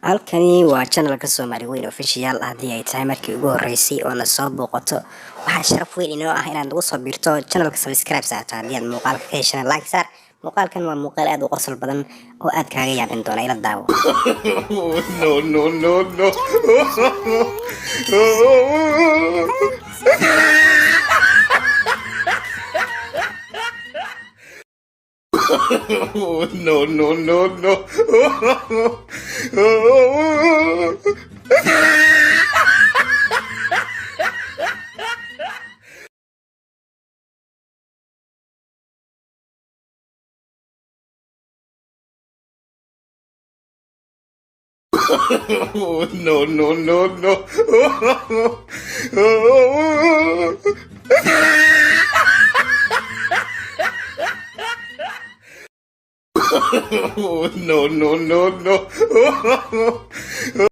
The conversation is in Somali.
halkani waa channelka Soomaali weyn official haddii ay tahay markii ugu horeysay oo na soo booqato waxaa sharaf weyn inoo ah inaad nagu soo biirto channelka subscribe saarto haddii aad muuqaalka ka heshana like saar muuqaalkan waa muuqaal aad u qosol badan oo aad kaaga yaabin doona ila daawo no. No.